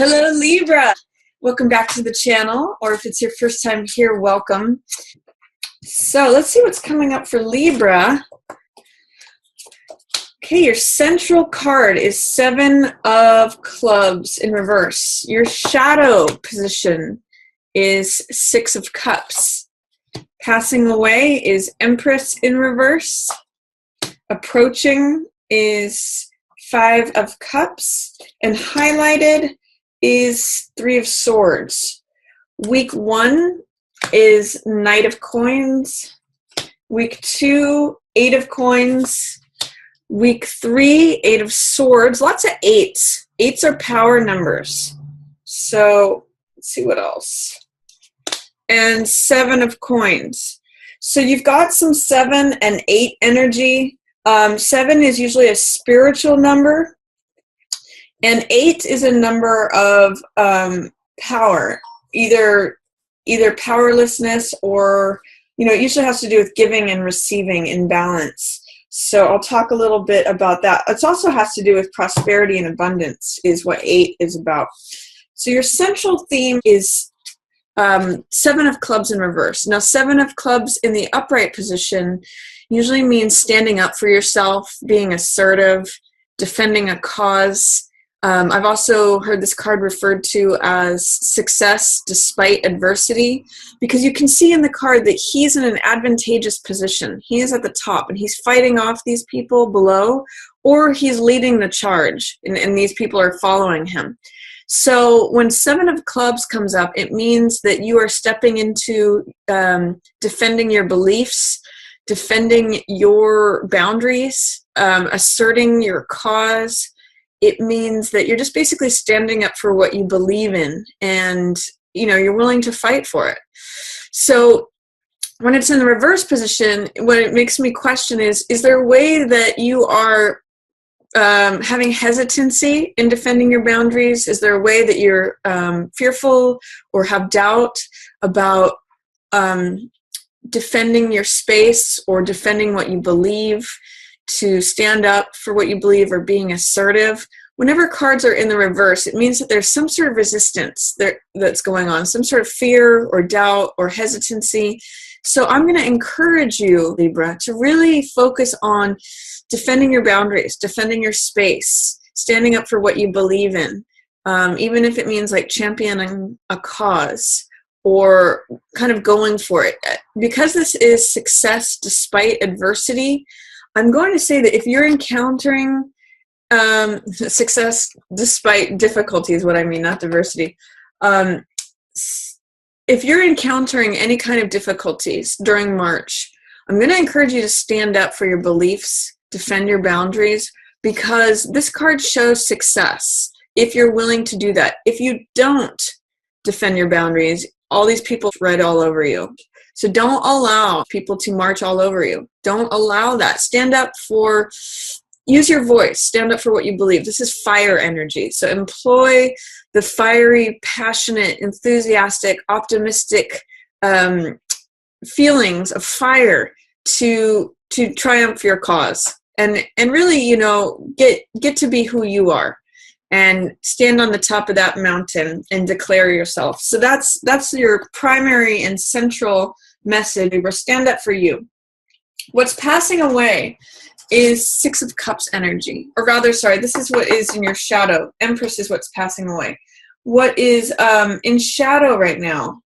Hello, Libra. Welcome back to the channel, or if it's your first time here, welcome. So let's see what's coming up for Libra. Okay, your central card is 7 of Clubs in reverse. Your shadow position is 6 of Cups. Passing away is Empress in reverse. Approaching is 5 of Cups. And highlighted is 3 of Swords. Week 1 is Knight of Coins. Week 2, 8 of Coins. Week 3, 8 of Swords. Lots of 8s. 8s are power numbers. So let's see what else. And 7 of Coins. So you've got some 7 and 8 energy. 7 is usually a spiritual number. And 8 is a number of power, either powerlessness or, it usually has to do with giving and receiving in balance. So I'll talk a little bit about that. It also has to do with prosperity and abundance is what 8 is about. So your central theme is 7 of Clubs in reverse. Now 7 of Clubs in the upright position usually means standing up for yourself, being assertive, defending a cause. I've also heard this card referred to as success despite adversity, because you can see in the card that he's in an advantageous position. He is at the top and he's fighting off these people below, or he's leading the charge and these people are following him. So when 7 of Clubs comes up, it means that you are stepping into defending your beliefs, defending your boundaries, asserting your cause. It means that you're just basically standing up for what you believe in, and you're willing to fight for it. So when it's in the reverse position, what it makes me question is there a way that you are having hesitancy in defending your boundaries? Is there a way that you're fearful or have doubt about defending your space or defending what you believe, to stand up for what you believe, or being assertive? Whenever cards are in the reverse, it means that there's some sort of resistance that's going on, some sort of fear or doubt or hesitancy. So I'm going to encourage you, Libra, to really focus on defending your boundaries, defending your space, standing up for what you believe in, even if it means like championing a cause or kind of going for it. Because this is success despite adversity, I'm going to say that if you're encountering success despite difficulty is what I mean, not diversity. If you're encountering any kind of difficulties during March, I'm going to encourage you to stand up for your beliefs, defend your boundaries, because this card shows success if you're willing to do that. If you don't defend your boundaries, all these people tread all over you. So don't allow people to march all over you. Don't allow that. Stand up for, use your voice. Stand up for what you believe. This is fire energy. So employ the fiery, passionate, enthusiastic, optimistic feelings of fire to triumph your cause. And really, get to be who you are. And stand on the top of that mountain and declare yourself. So that's your primary and central message. We're stand up for you. What's passing away is 6 of Cups energy. Or rather, sorry, this is what is in your shadow. Empress is what's passing away. What is in shadow right now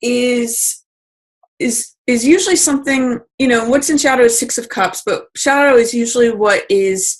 is usually something, what's in shadow is 6 of Cups, but shadow is usually what is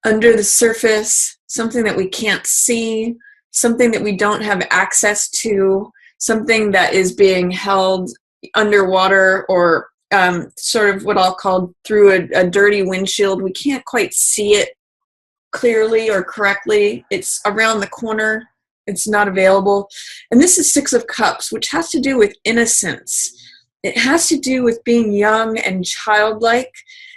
under the surface, something that we can't see, something that we don't have access to, something that is being held underwater, or sort of what I'll call through a dirty windshield. We can't quite see it clearly or correctly. It's around the corner. It's not available. And this is 6 of Cups, which has to do with innocence. It has to do with being young and childlike.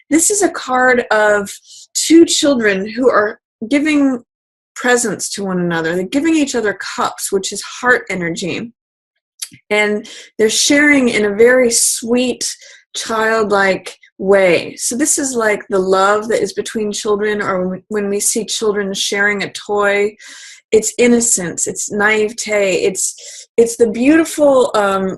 This is a card of 2 children who are giving presents to one another. They're giving each other cups, which is heart energy. And they're sharing in a very sweet, childlike way. So this is like the love that is between children, or when we see children sharing a toy. it's innocence, it's naivete, it's the beautiful,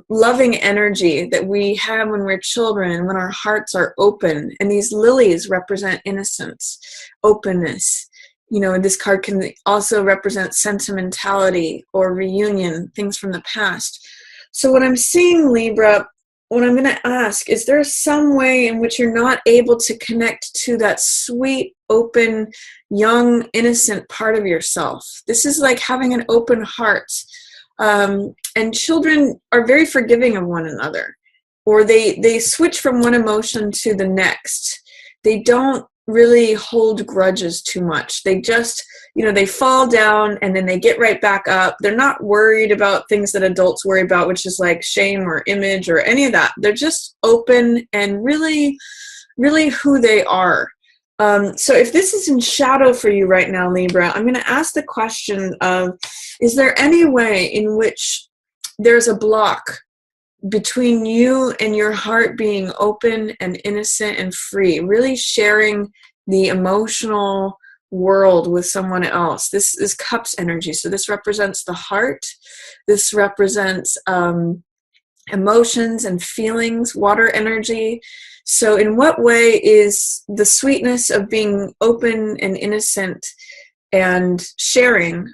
loving energy that we have when we're children, when our hearts are open. And these lilies represent innocence, openness. You know, this card can also represent sentimentality or reunion, things from the past. So what I'm seeing, Libra, what I'm going to ask, is there some way in which you're not able to connect to that sweet, open, young, innocent part of yourself? This is like having an open heart. And children are very forgiving of one another, or they switch from one emotion to the next. They don't really hold grudges too much. They just, you know, they fall down and then they get right back up. They're not worried about things that adults worry about, which is like shame or image or any of that. They're just open and really, really who they are. So if this is in shadow for you right now, Libra, I'm going to ask the question of, is there any way in which there's a block between you and your heart being open and innocent and free, really sharing the emotional world with someone else? This is cups energy. So this represents the heart. This represents emotions and feelings, water energy. So in what way is the sweetness of being open and innocent and sharing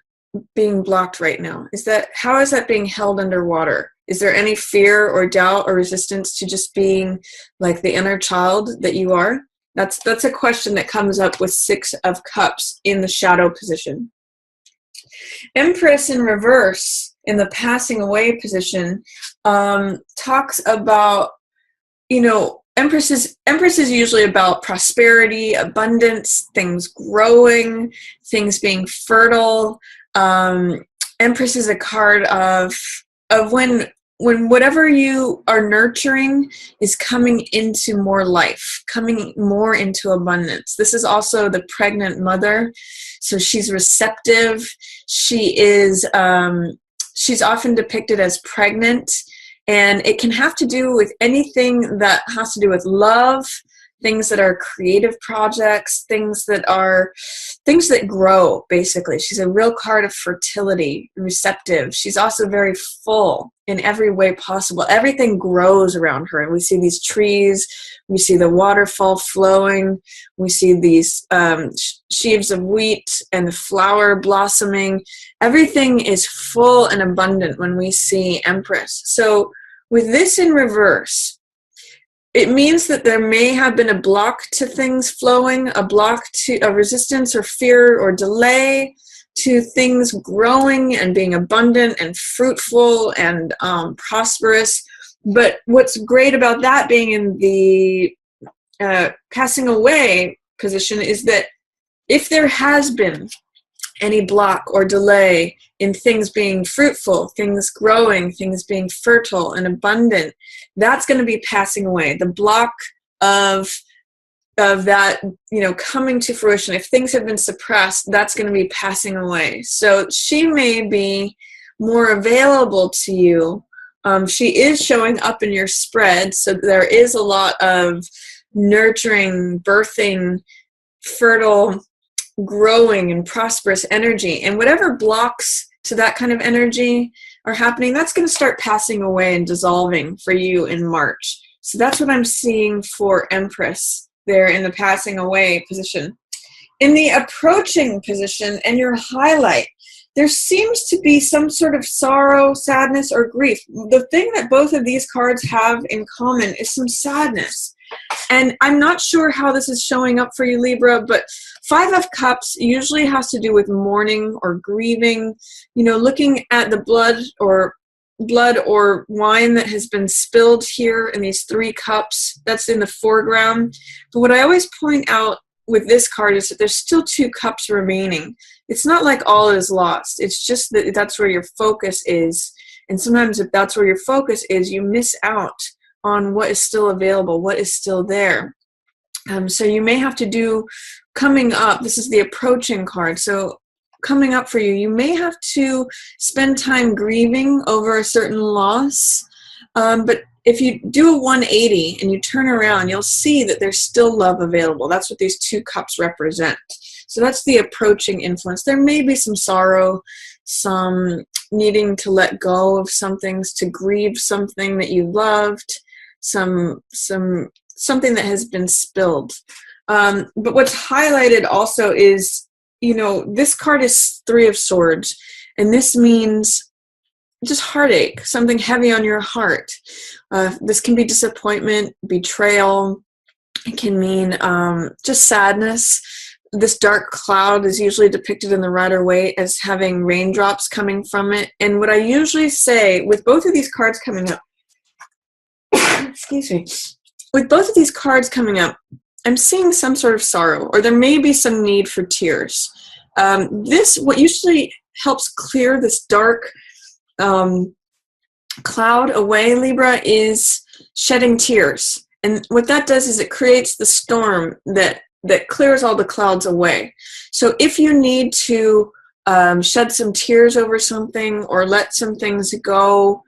being blocked right now? How is that being held underwater? Is there any fear or doubt or resistance to just being like the inner child that you are? That's a question that comes up with 6 of Cups in the shadow position. Empress in reverse in the passing away position talks about, you know, Empress is usually about prosperity, abundance, things growing, things being fertile. Empress is a card of when whatever you are nurturing is coming into more life, coming more into abundance. This is also the pregnant mother, so she's receptive. She's often depicted as pregnant, and it can have to do with anything that has to do with love, things that are creative projects, things that grow, basically. She's a real card of fertility, receptive. She's also very full in every way possible. Everything grows around her, and we see these trees, we see the waterfall flowing, we see these sheaves of wheat and the flower blossoming. Everything is full and abundant when we see Empress. So with this in reverse, it means that there may have been a block to things flowing, a block to a resistance or fear or delay to things growing and being abundant and fruitful and prosperous. But what's great about that being in the passing away position is that if there has been any block or delay in things being fruitful, things growing, things being fertile and abundant, that's going to be passing away. The block of that, you know, coming to fruition, if things have been suppressed, that's going to be passing away. So she may be more available to you. She is showing up in your spread, so there is a lot of nurturing, birthing, fertile, growing and prosperous energy. And whatever blocks to that kind of energy are happening, that's going to start passing away and dissolving for you in March. So that's what I'm seeing for Empress there in the passing away position. In the approaching position and your highlight, there seems to be some sort of sorrow, sadness, or grief. The thing that both of these cards have in common is some sadness. And I'm not sure how this is showing up for you, Libra, but 5 of Cups usually has to do with mourning or grieving, you know, looking at the blood or wine that has been spilled here in these 3 cups. That's in the foreground. But what I always point out with this card is that there's still 2 cups remaining. It's not like all is lost. It's just that that's where your focus is. And sometimes if that's where your focus is, you miss out on what is still available, what is still there. So you may have to do, coming up, this is the approaching card, so coming up for you, you may have to spend time grieving over a certain loss, but if you do a 180 and you turn around, you'll see that there's still love available. That's what these 2 cups represent. So that's the approaching influence. There may be some sorrow, some needing to let go of some things, to grieve something that you loved, something that has been spilled. But what's highlighted also is, this card is 3 of Swords, and this means just heartache, something heavy on your heart. This can be disappointment, betrayal. It can mean just sadness. This dark cloud is usually depicted in the Rider-Waite as having raindrops coming from it. And what I usually say with both of these cards coming up, excuse me, with both of these cards coming up, I'm seeing some sort of sorrow, or there may be some need for tears. What usually helps clear this dark cloud away, Libra, is shedding tears. And what that does is it creates the storm that clears all the clouds away. So if you need to shed some tears over something or let some things go,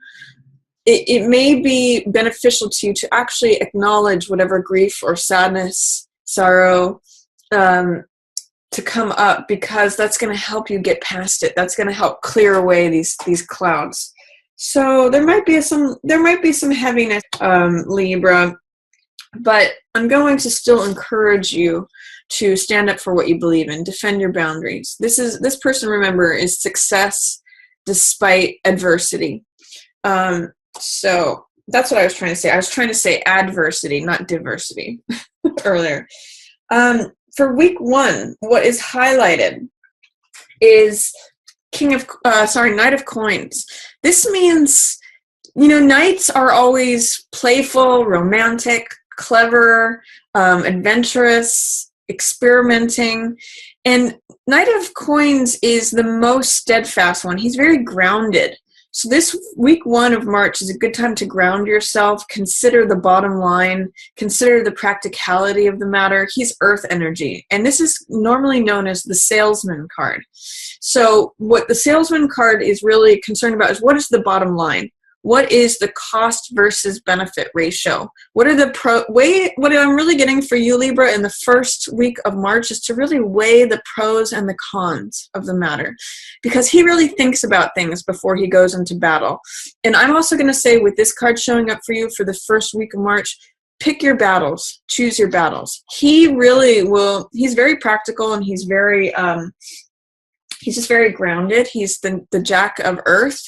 it may be beneficial to you to actually acknowledge whatever grief or sadness, sorrow, to come up, because that's going to help you get past it. That's going to help clear away these clouds. So there might be some heaviness, Libra, but I'm going to still encourage you to stand up for what you believe in, defend your boundaries. This person, remember, is success despite adversity. So that's what I was trying to say. I was trying to say adversity, not diversity earlier. For week 1, what is highlighted is Knight of Coins. This means, knights are always playful, romantic, clever, adventurous, experimenting. And Knight of Coins is the most steadfast one. He's very grounded. So this week 1 of March is a good time to ground yourself, consider the bottom line, consider the practicality of the matter. He's earth energy, and this is normally known as the salesman card. So what the salesman card is really concerned about is, what is the bottom line? What is the cost versus benefit ratio? What I'm really getting for you, Libra, in the first week of March is to really weigh the pros and the cons of the matter, because he really thinks about things before he goes into battle. And I'm also going to say, with this card showing up for you for the first week of March, pick your battles, choose your battles. He really will. He's very practical, and he's just very grounded. He's the Jack of Earth.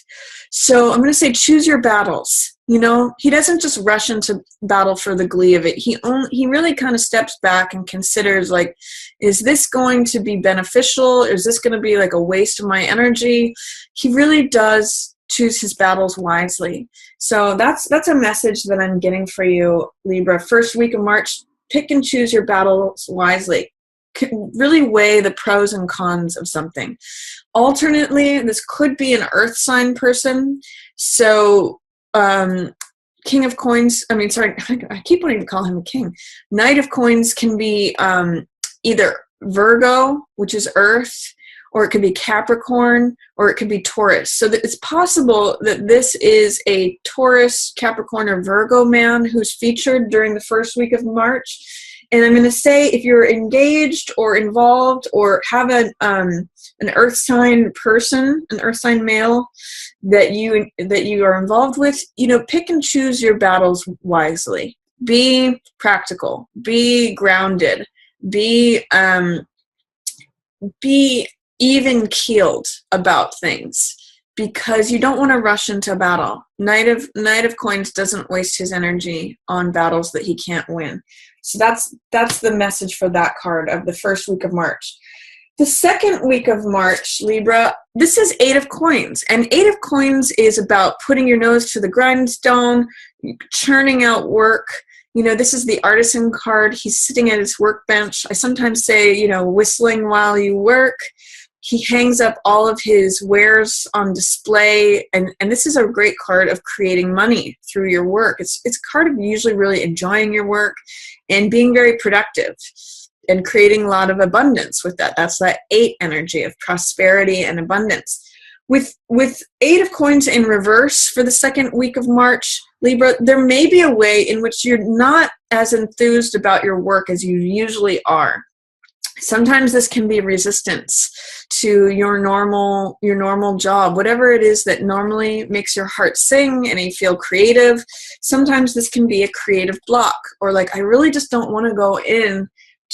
So I'm going to say, choose your battles. He doesn't just rush into battle for the glee of it. He really kind of steps back and considers, like, is this going to be beneficial? Is this going to be like a waste of my energy? He really does choose his battles wisely. So that's a message that I'm getting for you, Libra. First week of March, pick and choose your battles wisely. Really weigh the pros and cons of something. Alternately, this could be an earth sign person. So King of Coins, I keep wanting to call him a king. Knight of Coins can be either Virgo, which is earth, or it could be Capricorn, or it could be Taurus. So that it's possible that this is a Taurus, Capricorn, or Virgo man who's featured during the first week of March. And I'm going to say, if you're engaged or involved or have an earth sign person, an earth sign male that you are involved with, pick and choose your battles wisely. Be practical. Be grounded. Be even keeled about things, because you don't want to rush into battle. Knight of Coins doesn't waste his energy on battles that he can't win. So that's the message for that card of the first week of March. The second week of March, Libra, this is 8 of Coins. And 8 of Coins is about putting your nose to the grindstone, churning out work. This is the artisan card. He's sitting at his workbench. I sometimes say, whistling while you work. He hangs up all of his wares on display, and this is a great card of creating money through your work. It's a card of usually really enjoying your work and being very productive and creating a lot of abundance with that. That's that 8 energy of prosperity and abundance. With 8 of Coins in reverse for the second week of March, Libra, there may be a way in which you're not as enthused about your work as you usually are. Sometimes this can be resistance to your normal job, whatever it is that normally makes your heart sing and you feel creative. Sometimes this can be a creative block, or like, I really just don't want to go in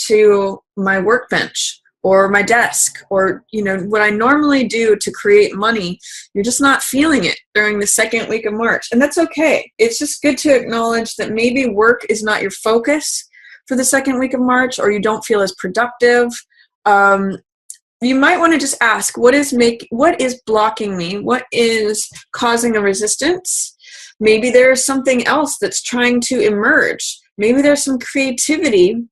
to my workbench or my desk, or what I normally do to create money. You're just not feeling it during the second week of March, and that's okay. It's just good to acknowledge that maybe work is not your focus for the second week of March, or you don't feel as productive. You might want to just ask, what is blocking me? What is causing a resistance? Maybe there's something else that's trying to emerge. Maybe there's some creativity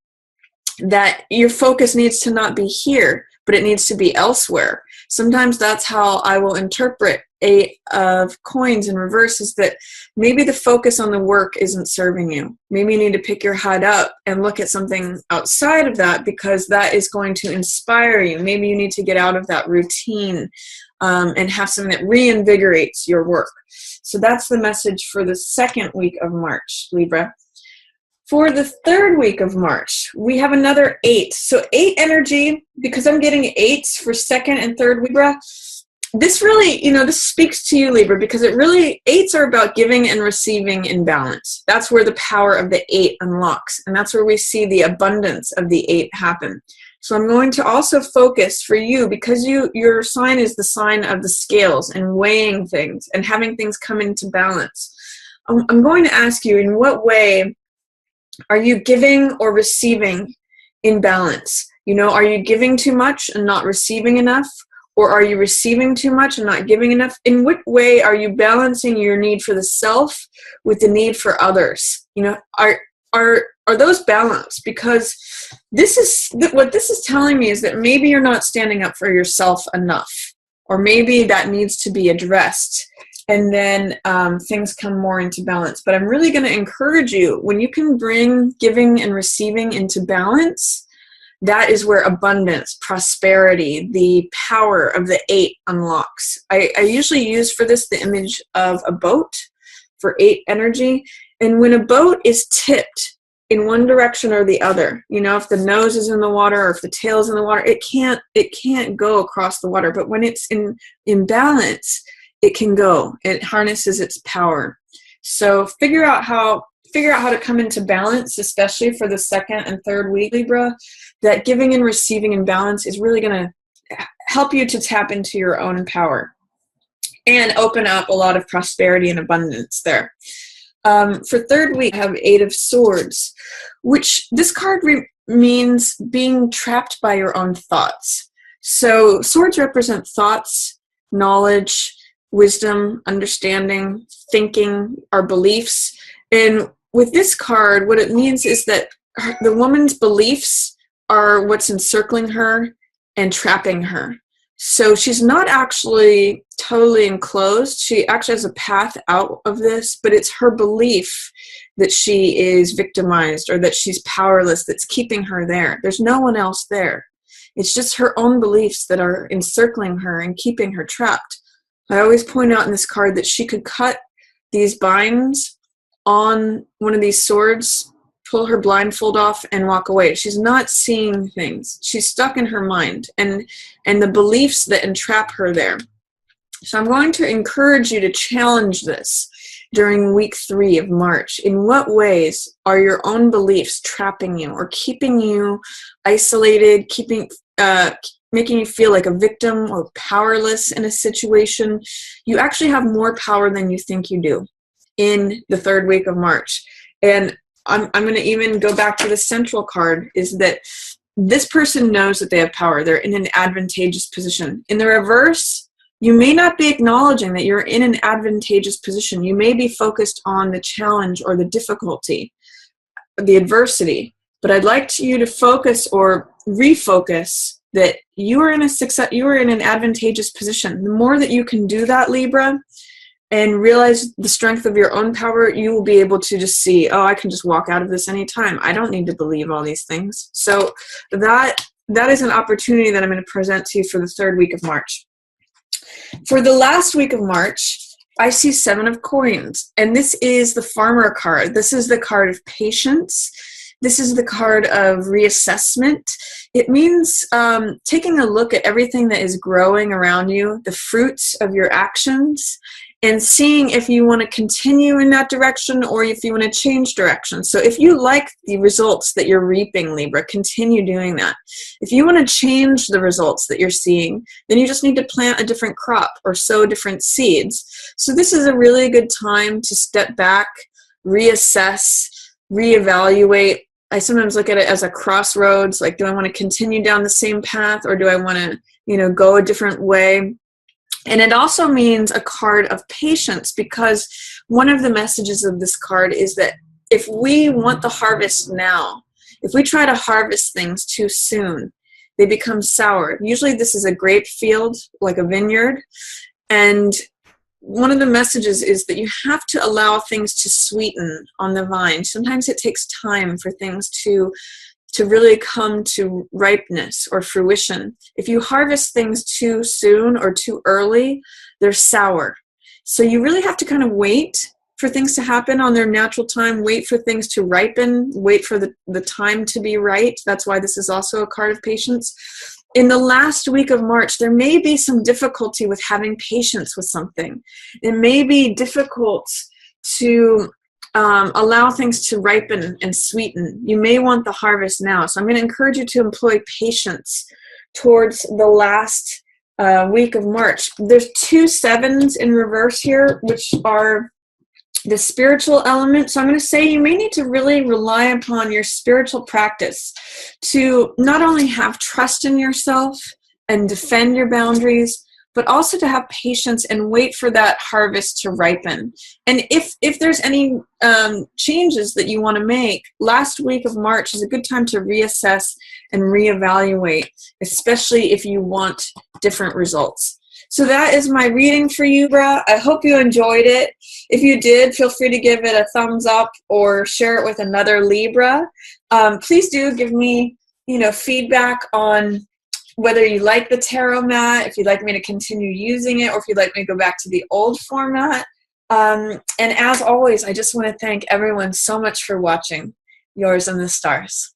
that your focus needs to not be here, but it needs to be elsewhere. Sometimes that's how I will interpret 8 of coins in reverse, is that maybe the focus on the work isn't serving you. Maybe you need to pick your head up and look at something outside of that, because that is going to inspire you. Maybe you need to get out of that routine and have something that reinvigorates your work. So that's the message for the second week of March, Libra. For the third week of March, we have another 8. So 8 energy, because I'm getting 8s for second and third Libra. This really, this speaks to you, Libra, because 8s are about giving and receiving in balance. That's where the power of the 8 unlocks. And that's where we see the abundance of the 8 happen. So I'm going to also focus for you, because your sign is the sign of the scales and weighing things and having things come into balance. I'm going to ask you, in what way are you giving or receiving in balance? Are you giving too much and not receiving enough? Or are you receiving too much and not giving enough? In what way are you balancing your need for the self with the need for others? Are those balanced? Because what this is telling me is that maybe you're not standing up for yourself enough, or maybe that needs to be addressed. And then things come more into balance. But I'm really going to encourage you, when you can bring giving and receiving into balance, that is where abundance, prosperity, the power of the 8 unlocks. I usually use for this the image of a boat for 8 energy. And when a boat is tipped in one direction or the other, if the nose is in the water or if the tail is in the water, it can't go across the water. But when it's in balance, it can go. It harnesses its power. So figure out how to come into balance, especially for the second and third week, Libra. That giving and receiving in balance is really going to help you to tap into your own power and open up a lot of prosperity and abundance there. For third week, I have 8 of Swords, which this card means being trapped by your own thoughts. So swords represent thoughts, knowledge, wisdom, understanding, thinking, our beliefs. And with this card, what it means is that the woman's beliefs are what's encircling her and trapping her. So she's not actually totally enclosed. She actually has a path out of this, but it's her belief that she is victimized or that she's powerless that's keeping her there. There's no one else there. It's just her own beliefs that are encircling her and keeping her trapped. I always point out in this card that she could cut these binds on one of these swords, pull her blindfold off, and walk away. She's not seeing things. She's stuck in her mind and the beliefs that entrap her there. So I'm going to encourage you to challenge this during week 3 of March. In what ways are your own beliefs trapping you or keeping you isolated, making you feel like a victim or powerless in a situation? You actually have more power than you think you do in the third week of March. And I'm going to even go back to the central card, is that this person knows that they have power. They're in an advantageous position. In the reverse, you may not be acknowledging that you're in an advantageous position. You may be focused on the challenge or the difficulty, the adversity. But I'd like you to focus or refocus that you are in an advantageous position. The more that you can do that, Libra, and realize the strength of your own power, you will be able to just see, oh, I can just walk out of this anytime. I don't need to believe all these things. So that is an opportunity that I'm going to present to you for the third week of March. For the last week of March, I see 7 of Coins, and this is the Farmer card. This is the card of patience. This is the card of reassessment. It means taking a look at everything that is growing around you, the fruits of your actions, and seeing if you want to continue in that direction or if you want to change direction. So if you like the results that you're reaping, Libra, continue doing that. If you want to change the results that you're seeing, then you just need to plant a different crop or sow different seeds. So this is a really good time to step back, reassess, reevaluate. I sometimes look at it as a crossroads, like, do I want to continue down the same path or do I want to, go a different way? And it also means a card of patience, because one of the messages of this card is that if we want the harvest now, if we try to harvest things too soon, they become sour. Usually this is a grape field, like a vineyard. And one of the messages is that you have to allow things to sweeten on the vine. Sometimes it takes time for things to really come to ripeness or fruition. If you harvest things too soon or too early, they're sour. So you really have to kind of wait for things to happen on their natural time, wait for things to ripen, wait for the time to be right. That's why this is also a card of patience. In the last week of March, there may be some difficulty with having patience with something. It may be difficult to allow things to ripen and sweeten. You may want the harvest now. So I'm going to encourage you to employ patience towards the last week of March. There's 2 sevens in reverse here, which are the spiritual element. So I'm going to say you may need to really rely upon your spiritual practice to not only have trust in yourself and defend your boundaries, but also to have patience and wait for that harvest to ripen. And if there's any changes that you want to make, last week of March is a good time to reassess and reevaluate, especially if you want different results. So that is my reading for you, Libra. I hope you enjoyed it. If you did, feel free to give it a thumbs up or share it with another Libra. Please do give me, feedback on whether you like the tarot mat, if you'd like me to continue using it, or if you'd like me to go back to the old format. And as always, I just want to thank everyone so much for watching. Yours in the stars.